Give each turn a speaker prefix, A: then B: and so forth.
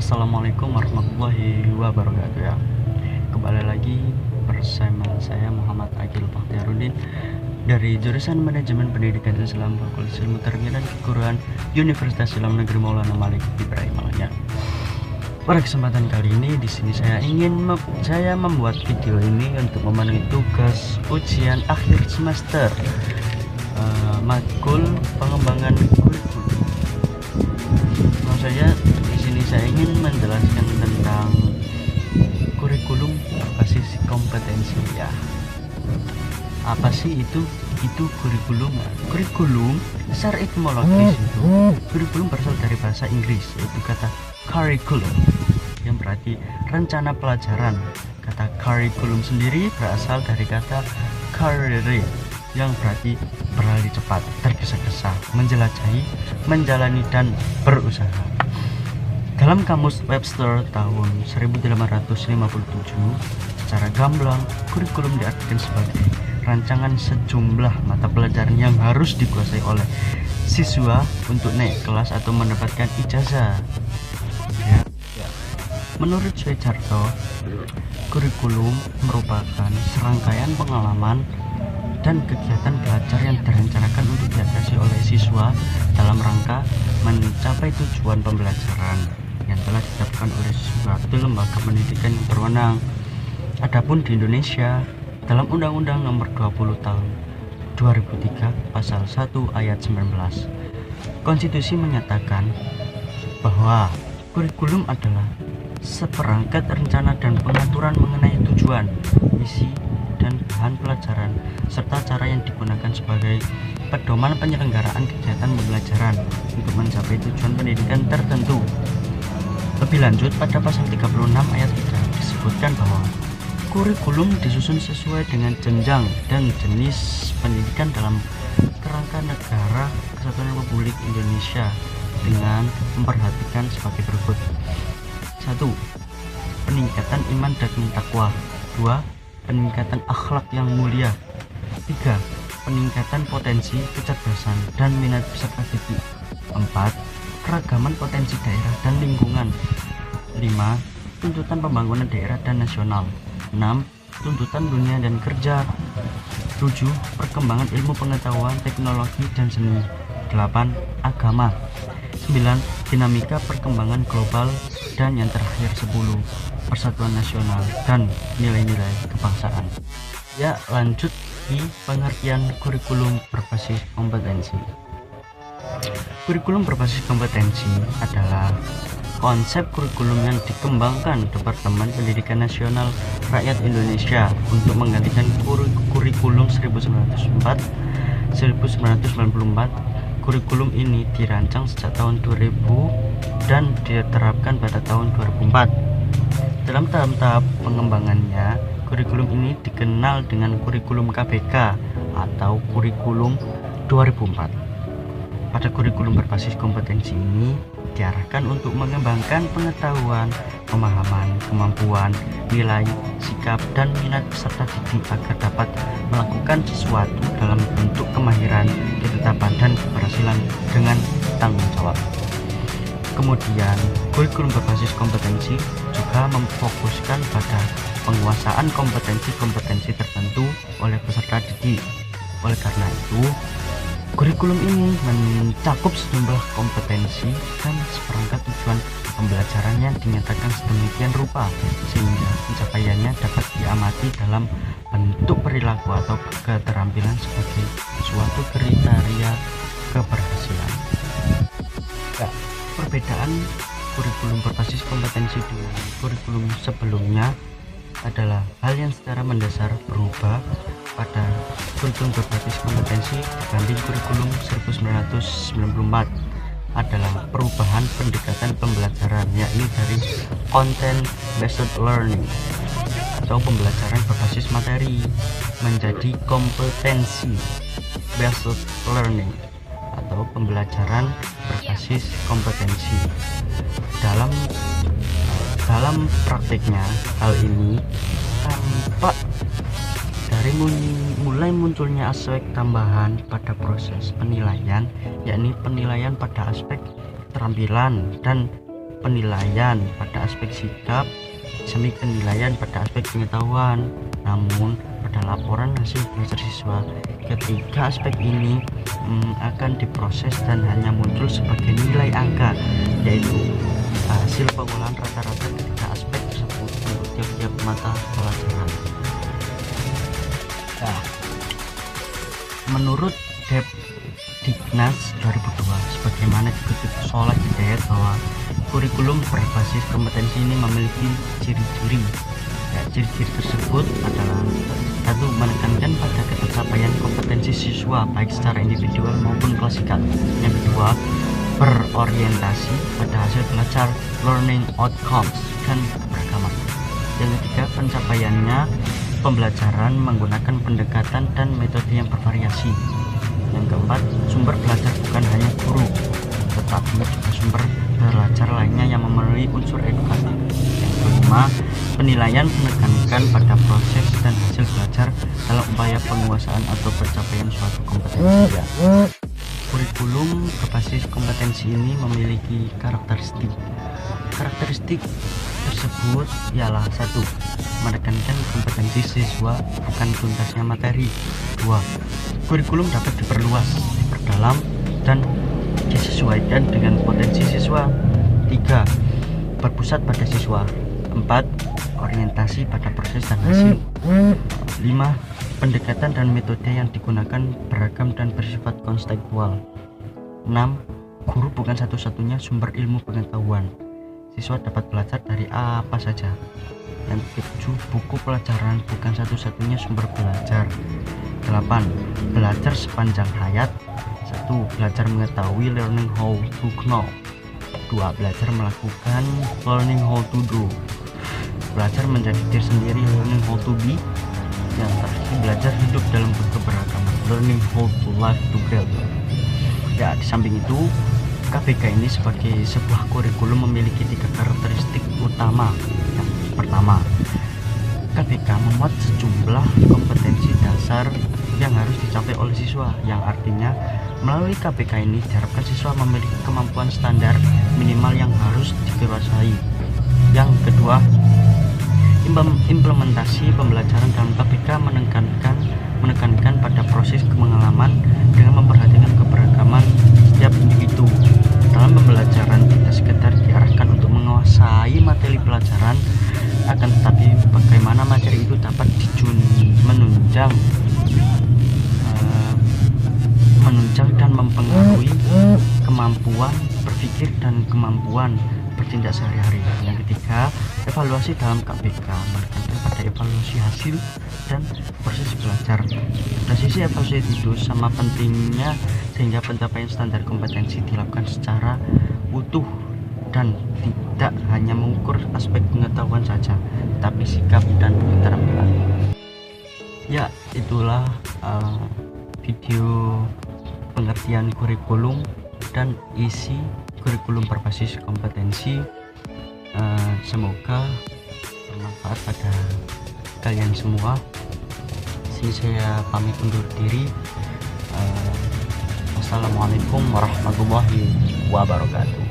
A: Assalamualaikum warahmatullahi wabarakatuh ya. Kembali lagi bersama saya Muhammad Agil Bakhtiaruddin dari jurusan Manajemen Pendidikan Islam Fakultas Ilmu Terbitan Keguruan Universitas Islam Negeri Maulana Malik Ibrahim Malanya. Pada kesempatan kali ini di sini saya membuat video ini untuk memenuhi tugas ujian akhir semester makul pengembangan kurikulum. Saya di sini saya ingin menjelaskan tentang kurikulum berbasis kompetensi ya. Apa sih itu kurikulum? Kurikulum secara etimologis itu kurikulum berasal dari bahasa Inggris, yaitu kata curriculum yang berarti rencana pelajaran. Kata curriculum sendiri berasal dari kata career yang berarti berlari cepat, tergesa-gesa, menjelajahi, menjalani, dan berusaha. Dalam kamus Webster tahun 1857, secara gamblang, kurikulum diartikan sebagai rancangan sejumlah mata pelajaran yang harus dikuasai oleh siswa untuk naik kelas atau mendapatkan ijazah. Menurut Soejarto, kurikulum merupakan serangkaian pengalaman dan kegiatan belajar yang direncanakan untuk diadopsi oleh siswa dalam rangka mencapai tujuan pembelajaran yang telah ditetapkan oleh suatu lembaga pendidikan yang berwenang. Adapun di Indonesia, dalam Undang-Undang Nomor 20 Tahun 2003 Pasal 1 Ayat 19, Konstitusi menyatakan bahwa kurikulum adalah seperangkat rencana dan pengaturan mengenai tujuan, misi, dan bahan pelajaran serta cara yang digunakan sebagai pedoman penyelenggaraan kegiatan pembelajaran untuk mencapai tujuan pendidikan tertentu. Lebih lanjut, pada pasal 36 ayat 3 disebutkan bahwa kurikulum disusun sesuai dengan jenjang dan jenis pendidikan dalam kerangka negara Kesatuan Republik Indonesia dengan memperhatikan sebagai berikut. 1. Peningkatan iman dan takwa. 2. Peningkatan akhlak yang mulia. 3. Peningkatan potensi kecerdasan dan minat peserta didik. 4. Keragaman potensi daerah dan lingkungan. 5. Tuntutan pembangunan daerah dan nasional. 6. Tuntutan dunia dan kerja. 7. Perkembangan ilmu pengetahuan, teknologi, dan seni. 8. Agama. 9. Dinamika perkembangan global. Dan yang terakhir 10. Persatuan nasional dan nilai-nilai kebangsaan. Ya, lanjut di pengertian kurikulum berbasis kompetensi. Kurikulum berbasis kompetensi adalah konsep kurikulum yang dikembangkan Departemen Pendidikan Nasional Rakyat Indonesia untuk menggantikan kurikulum 1994. Kurikulum ini dirancang sejak tahun 2000 dan diterapkan pada tahun 2004. Dalam tahap-tahap pengembangannya, kurikulum ini dikenal dengan kurikulum KBK atau kurikulum 2004. Pada kurikulum berbasis kompetensi ini diarahkan untuk mengembangkan pengetahuan, pemahaman, kemampuan, nilai, sikap, dan minat peserta didik agar dapat melakukan sesuatu dalam bentuk kemahiran, ketetapan, dan keberhasilan dengan tanggung jawab. Kemudian, kurikulum berbasis kompetensi juga memfokuskan pada penguasaan kompetensi-kompetensi tertentu oleh peserta didik. Oleh karena itu, kurikulum ini mencakup sejumlah kompetensi dan seperangkat tujuan pembelajaran yang dinyatakan sedemikian rupa sehingga pencapaiannya dapat diamati dalam bentuk perilaku atau keterampilan sebagai suatu kriteria keberhasilan. Ya, perbedaan kurikulum berbasis kompetensi dengan kurikulum sebelumnya adalah hal yang secara mendasar berubah pada kurikulum berbasis kompetensi dibanding kurikulum 1994 adalah perubahan pendekatan pembelajaran, yakni dari content based learning atau pembelajaran berbasis materi menjadi kompetensi based learning atau pembelajaran berbasis kompetensi. Dalam praktiknya, hal ini tampak dari mulai munculnya aspek tambahan pada proses penilaian, yakni penilaian pada aspek keterampilan dan penilaian pada aspek sikap, semi penilaian pada aspek pengetahuan. Namun pada laporan hasil belajar siswa, ketiga aspek ini akan diproses dan hanya muncul sebagai nilai angka, yaitu hasil pengolahan rata-rata ketiga aspek tersebut untuk tiap-tiap mata pelajaran. Nah, menurut Depdiknas 2002, sebagaimana dikutip Soleh Hidayat, bahwa kurikulum berbasis kompetensi ini memiliki ciri-ciri. Ciri-ciri tersebut adalah: 1. Menekankan pada tercapaian kompetensi siswa baik secara individual maupun klasikal. Yang kedua, berorientasi pada hasil belajar learning outcomes dan keberagaman. Yang ketiga, pencapaiannya pembelajaran menggunakan pendekatan dan metode yang bervariasi. Yang keempat, sumber belajar bukan hanya guru, tetapi juga sumber belajar lainnya yang memenuhi unsur edukatif. Yang kelima, penilaian menekankan pada proses dan hasil belajar dalam upaya penguasaan atau pencapaian suatu kompetensi. Kurikulum berbasis kompetensi ini memiliki karakteristik. Karakteristik tersebut ialah: 1. Menekankan kompetensi siswa bukan tuntasnya materi. 2. Kurikulum dapat diperluas, diperdalam, dan disesuaikan dengan potensi siswa. 3. Berpusat pada siswa. 4. Orientasi pada proses dan hasil. 5. Pendekatan dan metode yang digunakan beragam dan bersifat konstekstual. 6. Guru bukan satu-satunya sumber ilmu pengetahuan. Siswa dapat belajar dari apa saja. Yang ketujuh, buku pelajaran bukan satu-satunya sumber belajar. 8. Belajar sepanjang hayat. 1. Belajar mengetahui, learning how to know. 2. Belajar melakukan, learning how to do. Belajar menjadi diri sendiri, learning how to be. Yang terakhir, belajar hidup dalam keberagaman, learning how to live together. Ya, di samping itu, KBK ini sebagai sebuah kurikulum memiliki 3 karakteristik utama. Yang pertama, KBK memuat sejumlah kompetensi dasar yang harus dicapai oleh siswa, yang artinya melalui KBK ini diharapkan siswa memiliki kemampuan standar minimal yang harus dikuasai. Yang kedua, implementasi pembelajaran dalam KBK menekankan pada proses pengalaman dengan memperhatikan keberagaman setiap individu. Dalam pembelajaran tidak sekedar diarahkan untuk menguasai materi pelajaran, akan tetapi bagaimana materi itu dapat menunjang dan mempengaruhi kemampuan berpikir dan kemampuan bertindak sehari-hari. Yang ketiga, evaluasi dalam KBK menekankan pada evaluasi hasil dan proses belajar. Dari sisi evaluasi itu sama pentingnya, sehingga pencapaian standar kompetensi dilakukan secara utuh dan tidak hanya mengukur aspek pengetahuan saja, tapi sikap dan keterampilan. Ya, itulah video pengertian kurikulum dan isi kurikulum berbasis kompetensi. Semoga bermanfaat pada kalian semua. Sini saya pamit undur diri. Wassalamualaikum warahmatullahi wabarakatuh.